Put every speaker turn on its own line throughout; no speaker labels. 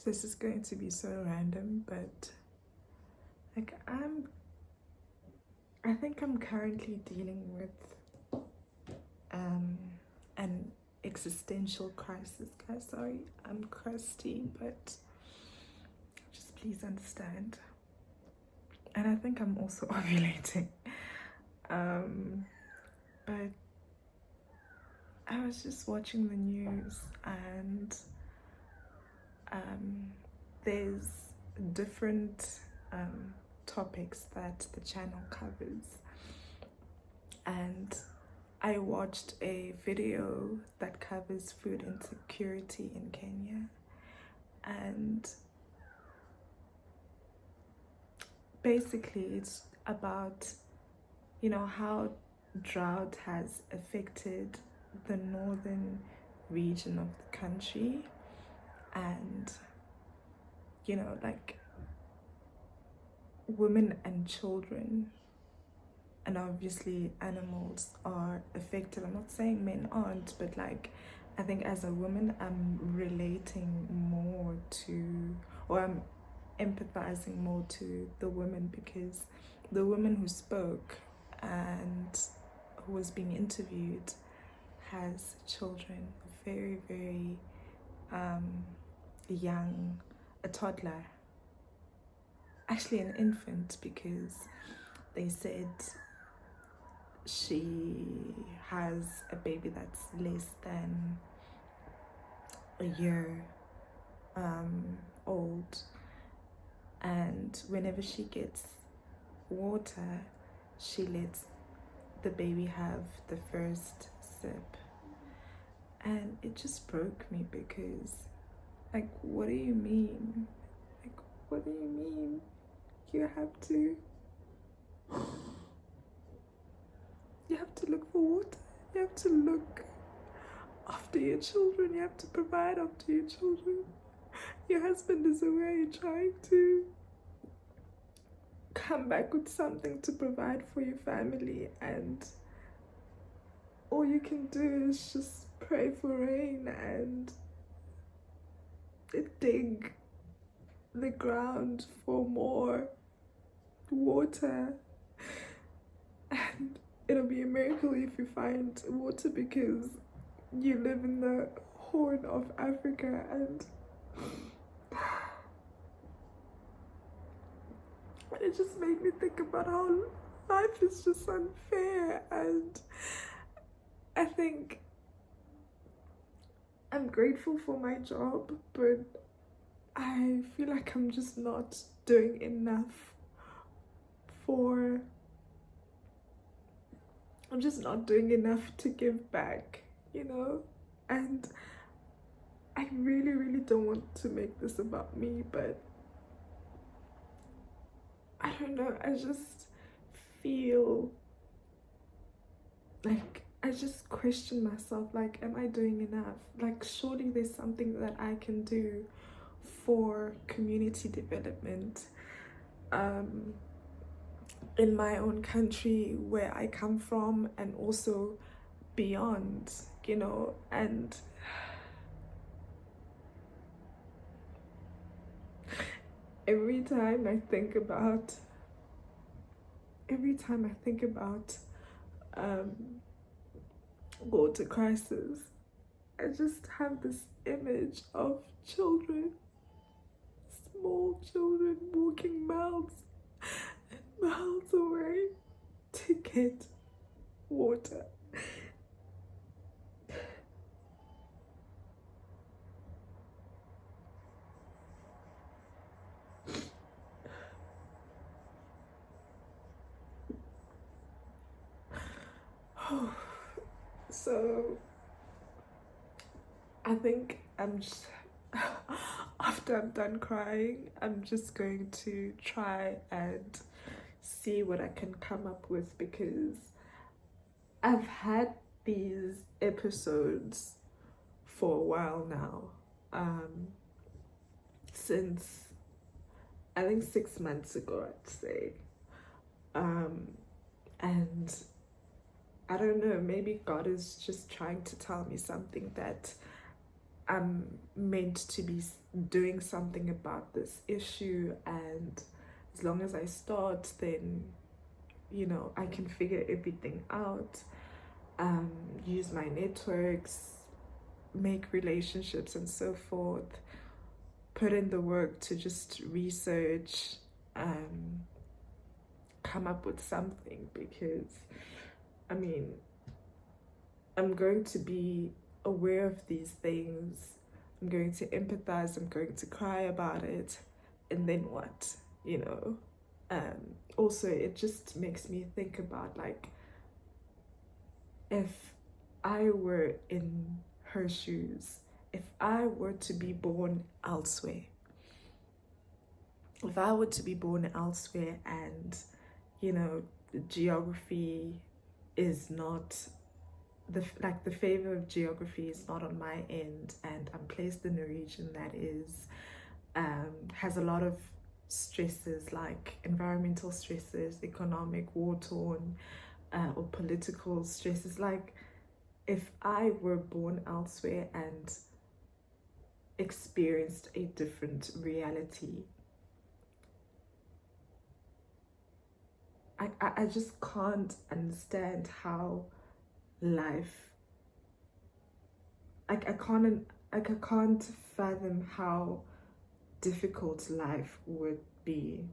This is going to be so random, but like I think I'm currently dealing with an existential crisis, guys. Sorry, I'm crusty, but just please understand. And I think I'm also ovulating. But I was just watching the news, and there's different topics that the channel covers, and I watched a video that covers food insecurity in Kenya, and basically it's about, you know, how drought has affected the northern region of the country, and you know, like women and children and obviously animals are affected. I'm not saying men aren't, but like I think as a woman I'm relating more to, or I'm empathizing more to the women, because the woman who spoke and who was being interviewed has children, very young, a toddler, actually an infant, because they said she has a baby that's less than a year old, and whenever she gets water she lets the baby have the first sip. And it just broke me, because like, what do you mean? Like, what do you mean you have to look for water, you have to look after your children, you have to provide after your children, your husband is away trying to come back with something to provide for your family, and all you can do is just pray for rain and dig the ground for more water. And it'll be a miracle if you find water, because you live in the Horn of Africa, and it just made me think about how life is just unfair. And I think I'm grateful for my job, but I feel like I'm just not doing enough for, I'm just not doing enough to give back, you know? And I really don't want to make this about me, but I don't know, I just feel like I just question myself, like, am I doing enough? Like, surely there's something that I can do for community development in my own country where I come from, and also beyond, you know. And every time I think about water crisis, I just have this image of children, small children, walking miles and miles away to get water. So I think I'm just after I'm done crying, I'm just going to try and see what I can come up with, because I've had these episodes for a while now, since I think 6 months ago, I'd say, and I don't know, maybe God is just trying to tell me something, that I'm meant to be doing something about this issue, and as long as I start, then I can figure everything out, use my networks, make relationships, and so forth. Put in the work to just research, come up with something, because I mean, I'm going to be aware of these things. I'm going to empathize. I'm going to cry about it. And then what? You know? Also, it just makes me think about, like, if I were in her shoes, if I were to be born elsewhere, if I were to be born elsewhere and, the geography is not the favor of geography is not on my end, and I'm placed in a region that is has a lot of stresses, like environmental stresses, economic, war torn, or political stresses. Like, if I were born elsewhere and experienced a different reality, I just can't understand how life, I can't fathom how difficult life would be.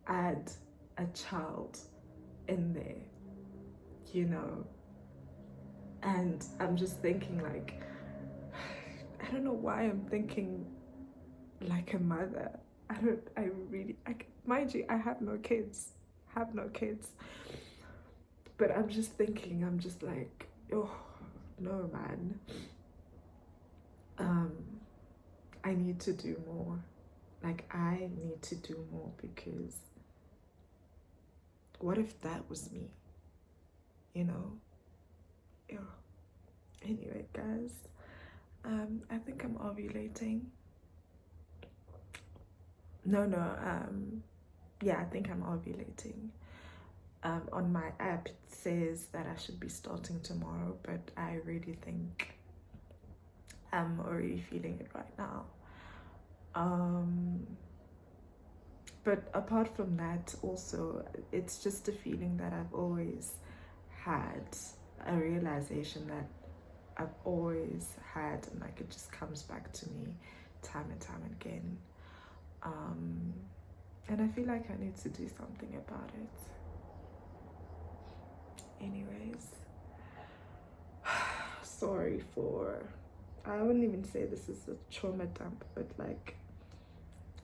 Add a child in there, you know and I'm just thinking, like, I don't know why I'm thinking like a mother. I really, mind you, I have no kids, but I'm just thinking, I'm just like, oh no, man. um I need to do more. Like, I need to do more, because what if that was me, you know? Yeah. Anyway, guys, I think I'm ovulating. No, yeah, I think I'm ovulating. On my app, it says that I should be starting tomorrow, but I really think I'm already feeling it right now. But apart from that, also, it's just a feeling that I've always had, a realization that I've always had, and like, it just comes back to me time and time again. And I feel like I need to do something about it. Anyways, sorry for, I wouldn't even say this is a trauma dump, but like,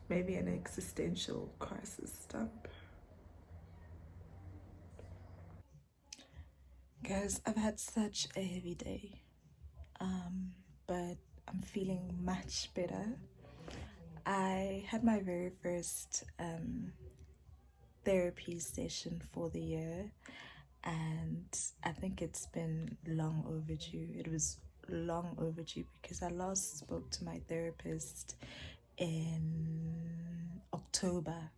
maybe an existential crisis dump. Guys, I've had such a heavy day, but I'm feeling much better. I had my very first therapy session for the year, and I think it's been long overdue. It was long overdue because I last spoke to my therapist in October.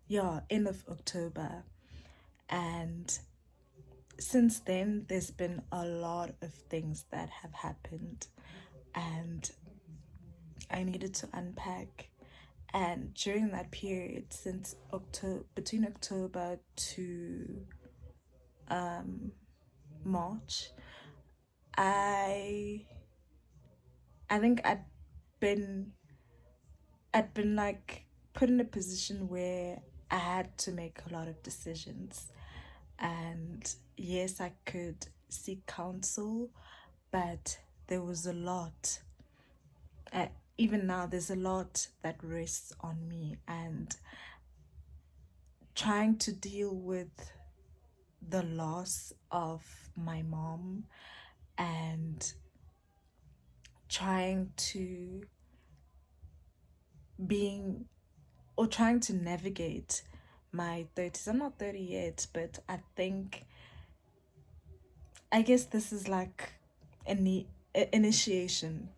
Yeah, end of October. And since then, there's been a lot of things that have happened, and I needed to unpack. And during that period, since October, between October to March, I I think been I'd been like put in a position where I had to make a lot of decisions. And yes, I could seek counsel, but there was a lot. Uh, Even now, there's a lot that rests on me, and trying to deal with the loss of my mom, and trying to being trying to navigate my 30s. I'm not 30 yet, but I guess this is like an initiation,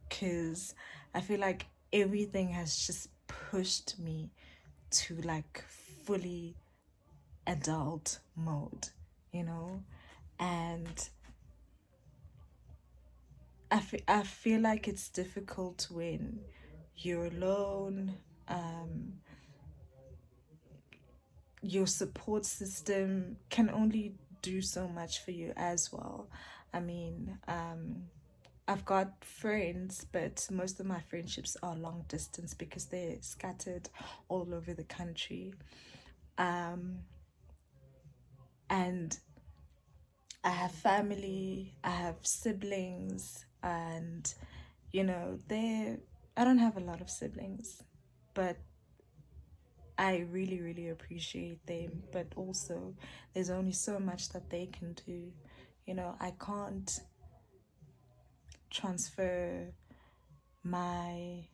because I feel like everything has just pushed me to like fully adult mode, you know? And I feel like it's difficult when you're alone. Um, your support system can only do so much for you as well. I mean, I've got friends, but most of my friendships are long distance because they're scattered all over the country. Um, and I have family, I have siblings, and I don't have a lot of siblings, but I really, really appreciate them. But also, there's only so much that they can do. I can't transfer my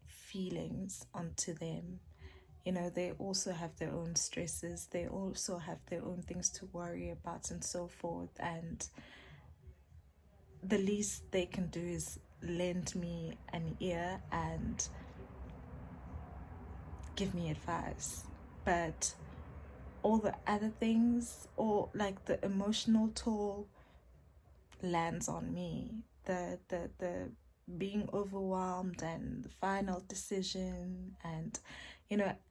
feelings onto them. They also have their own stresses, they also have their own things to worry about, and so forth. And the least they can do is lend me an ear and give me advice. But all the other things, or like the emotional toll, lands on me. The being overwhelmed and the final decision, and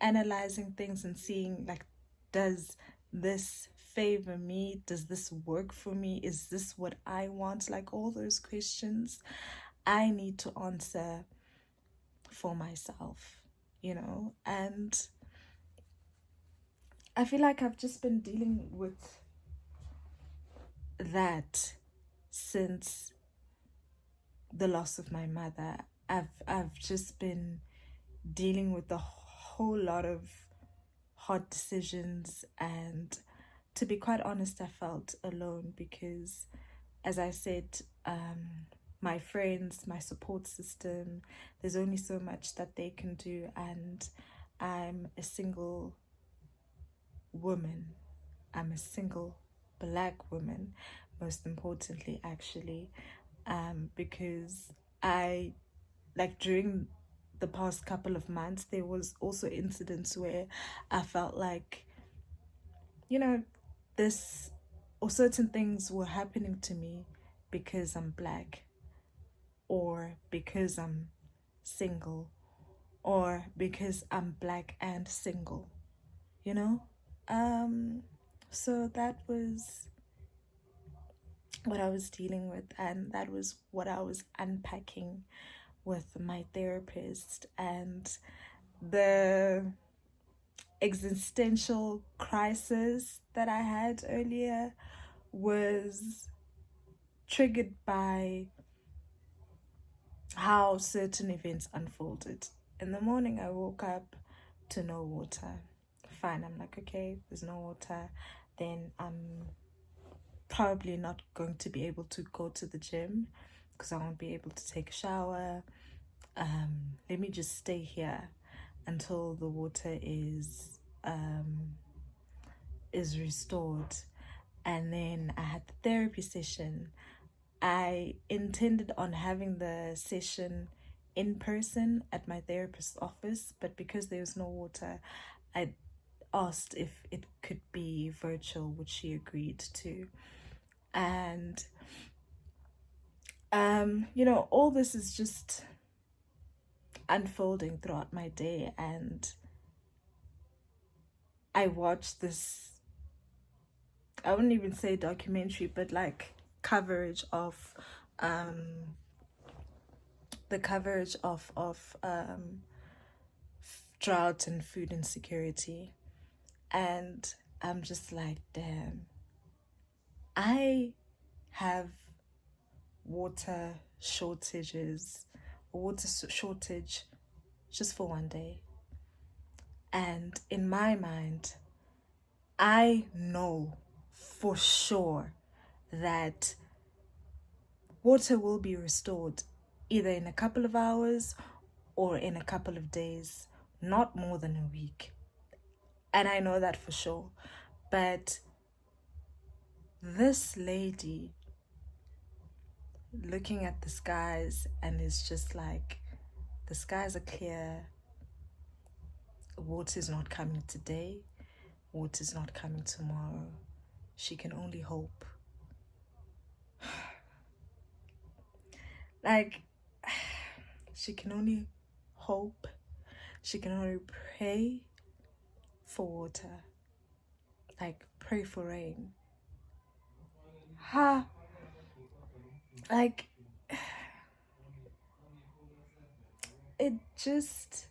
analyzing things and seeing, like, does this favor me, does this work for me, is this what I want? Like, all those questions I need to answer for myself, and I feel like I've just been dealing with that since the loss of my mother. I've just been dealing with a whole lot of hard decisions, and to be quite honest, I felt alone because, as I said, my friends, my support system, there's only so much that they can do, and I'm a single woman. I'm a single black woman, most importantly, actually, because I, like, during the past couple of months, there was also incidents where I felt like, this or certain things were happening to me because I'm black, or because I'm single, or because I'm black and single, you know? So that was what I was dealing with, and that was what I was unpacking with my therapist. And the existential crisis that I had earlier was triggered by how certain events unfolded. In the morning, I woke up to no water. Fine, I'm like, okay, there's no water. Then I'm probably not going to be able to go to the gym because I won't be able to take a shower. Let me just stay here until the water is restored. And then I had the therapy session. I intended on having the session in person at my therapist's office, but because there was no water, I asked if it could be virtual, which she agreed to. And all this is just unfolding throughout my day, and I watched this, I wouldn't even say documentary, but like coverage of the coverage of drought and food insecurity. And I'm just like, damn, I have water shortages, water shortage just for one day. And in my mind, I know for sure that water will be restored either in a couple of hours or in a couple of days, not more than a week. And I know that for sure. But this lady looking at the skies and is just like, the skies are clear, water's not coming today, water's not coming tomorrow. She can only hope. Like, she can only hope, she can only pray for water, like pray for rain. Ha, like, it just,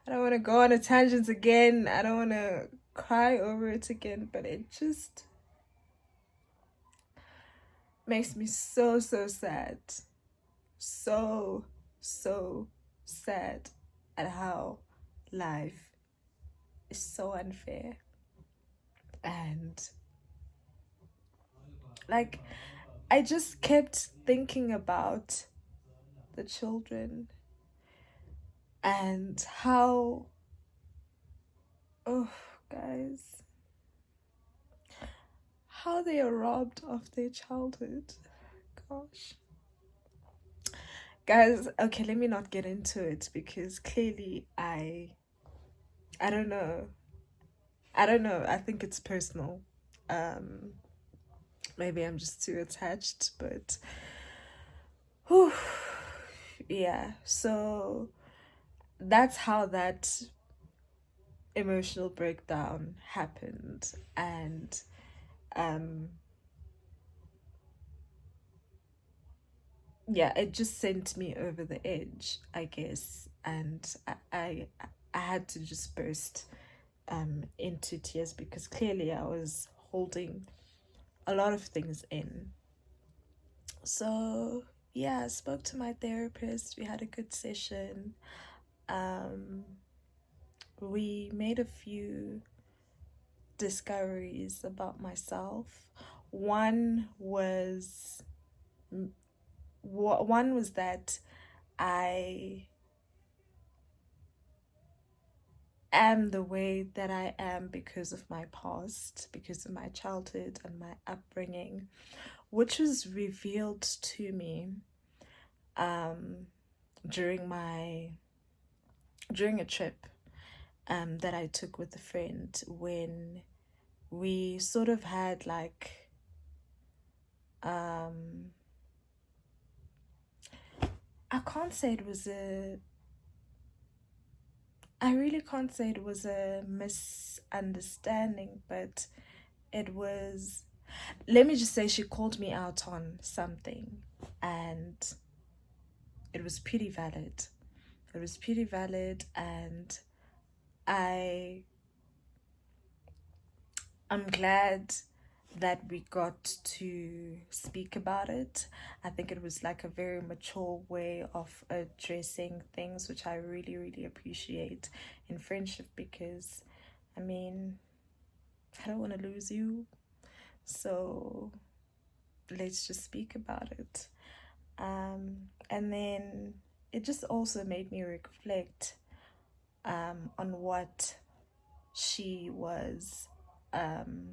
I don't want to go on a tangent again. I don't want to cry over it again, but it just makes me so, so sad. So, so sad at how life is so unfair. And like, I just kept thinking about the children and how, oh, guys, how they are robbed of their childhood. Gosh. Guys, okay, let me not get into it because clearly I don't know. I don't know. I think it's personal. Um Maybe I'm just too attached, but whew, yeah. So that's how that emotional breakdown happened. And um yeah, it just sent me over the edge, I guess. And I had to just burst into tears because clearly I was holding a lot of things in. So yeah, I spoke to my therapist. We had a good session. Um, we made a few discoveries about myself. One was one was that I am the way that I am because of my past, because of my childhood and my upbringing, which was revealed to me um, during my during a trip that I took with a friend when we sort of had like um, I can't say it was a I really can't say it was a misunderstanding, but it was, let me just say, she called me out on something and it was pretty valid. It was pretty valid, and I I'm glad that we got to speak about it. I think it was like a very mature way of addressing things, which I really, really appreciate in friendship because, I mean, I don't want to lose you. So let's just speak about it. And then it just also made me reflect on what she was um,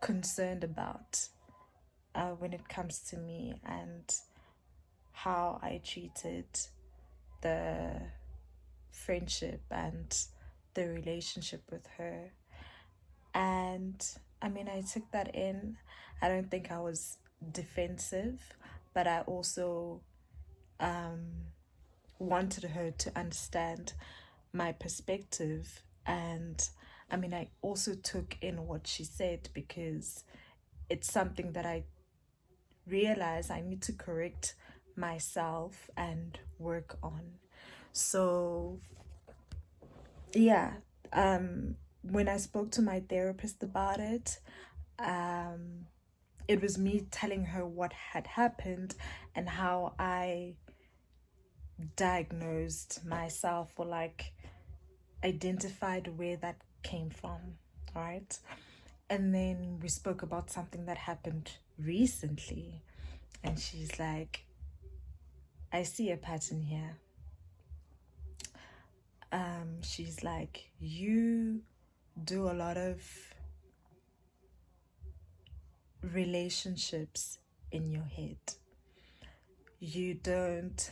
concerned about when it comes to me and how I treated the friendship and the relationship with her. And I mean, I took that in. I don't think I was defensive, but I also wanted her to understand my perspective. And I mean, I also took in what she said because it's something that I realize I need to correct myself and work on. So, yeah, when I spoke to my therapist about it, it was me telling her what had happened and how I diagnosed myself or like identified where that came from, right? And then we spoke about something that happened recently, and she's like, I see a pattern here. She's like, you do a lot of relationships in your head. You don't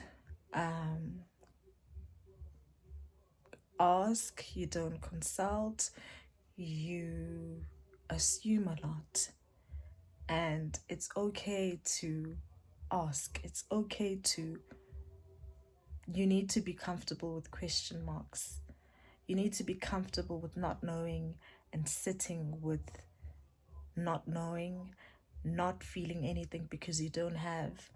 ask, you don't consult, you assume a lot. And it's okay to ask. It's okay to, you need to be comfortable with question marks. You need to be comfortable with not knowing and sitting with not knowing, not feeling anything because you don't have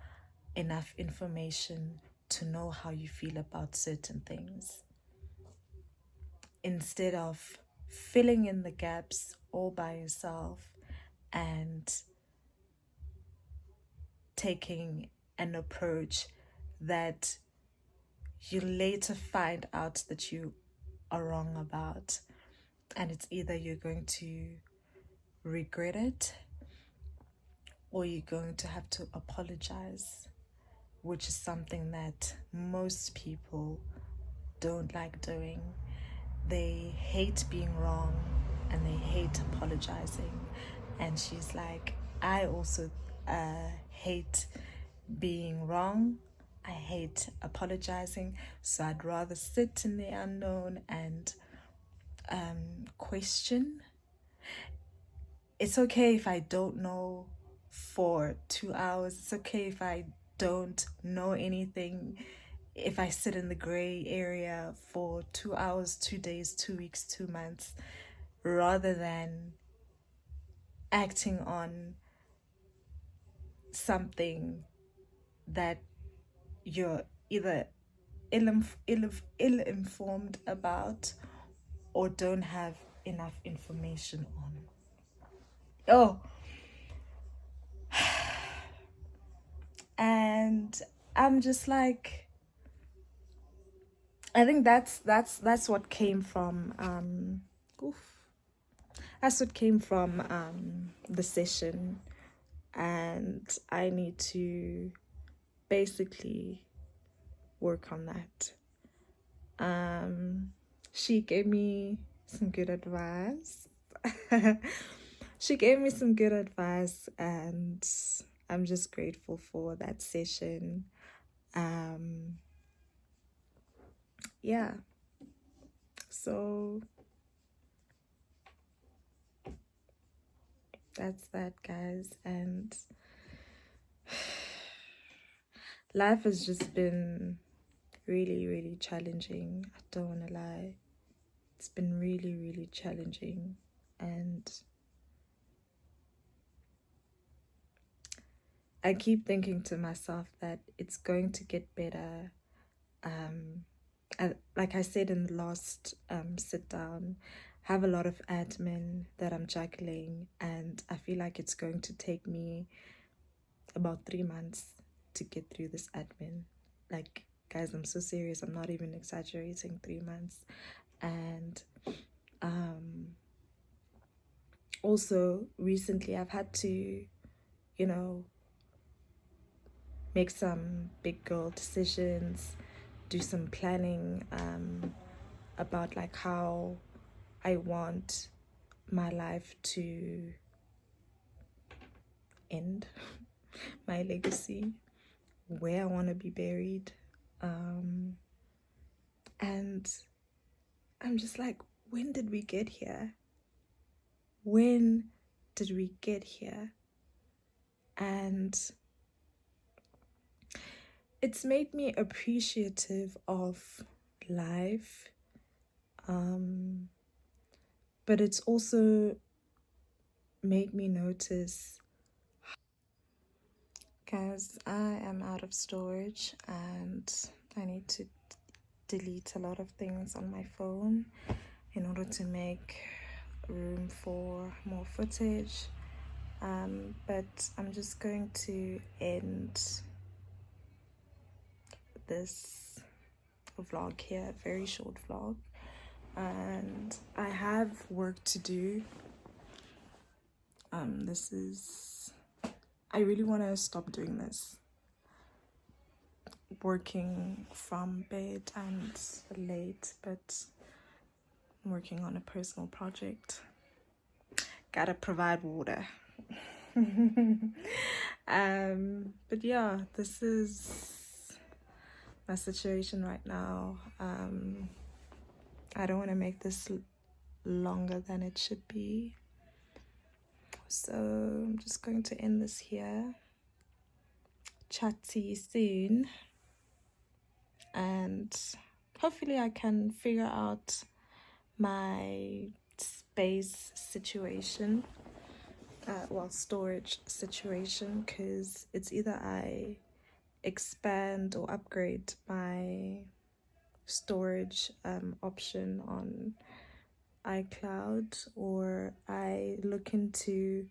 enough information to know how you feel about certain things. Instead of filling in the gaps all by yourself and taking an approach that you later find out that you are wrong about, and it's either you're going to regret it or you're going to have to apologize, which is something that most people don't like doing. They hate being wrong and they hate apologizing. And she's like, I also hate being wrong. I hate apologizing. So I'd rather sit in the unknown and question. It's okay if I don't know for 2 hours. It's okay if I don't know anything. If I sit in the gray area for 2 hours, 2 days, 2 weeks, 2 months, rather than acting on something that you're either ill-informed about or don't have enough information on. Oh, and I'm just like, I think that's what came from that's what came from the session, and I need to basically work on that. She gave me some good advice. She gave me some good advice, and I'm just grateful for that session. Yeah. So that's that, guys. And life has just been really, really challenging. I don't want to lie. It's been really, really challenging. And I keep thinking to myself that it's going to get better. Like I said in the last sit down, I have a lot of admin that I'm juggling, and I feel like it's going to take me about 3 months to get through this admin. Like, guys, I'm so serious. I'm not even exaggerating. 3 months. And also recently I've had to, make some big girl decisions, do some planning about like how I want my life to end, my legacy, where I want to be buried. And I'm just like, when did we get here? When did we get here? And it's made me appreciative of life. But it's also made me notice, guys, I am out of storage and I need to delete a lot of things on my phone in order to make room for more footage. But I'm just going to end this vlog here, a very short vlog, and I have work to do. I really want to stop doing this, working from bed and late, but I'm working on a personal project. Gotta provide water. But yeah, this is my situation right now. I don't want to make this longer than it should be. So I'm just going to end this here. Chat to you soon, and hopefully I can figure out my space situation, storage situation, because it's either I expand or upgrade my storage option on iCloud, or I look into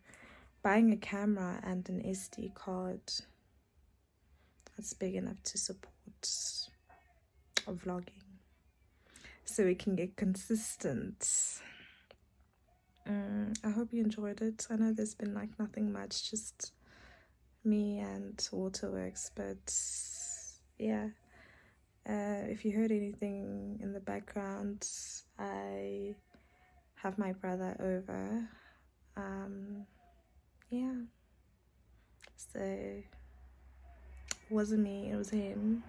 buying a camera and an SD card that's big enough to support vlogging, so we can get consistent. I hope you enjoyed it. I know there's been like nothing much, just me and Waterworks, but yeah. If you heard anything in the background, I have my brother over. Yeah. So it wasn't me, it was him.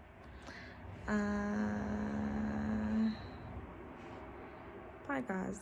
Bye guys.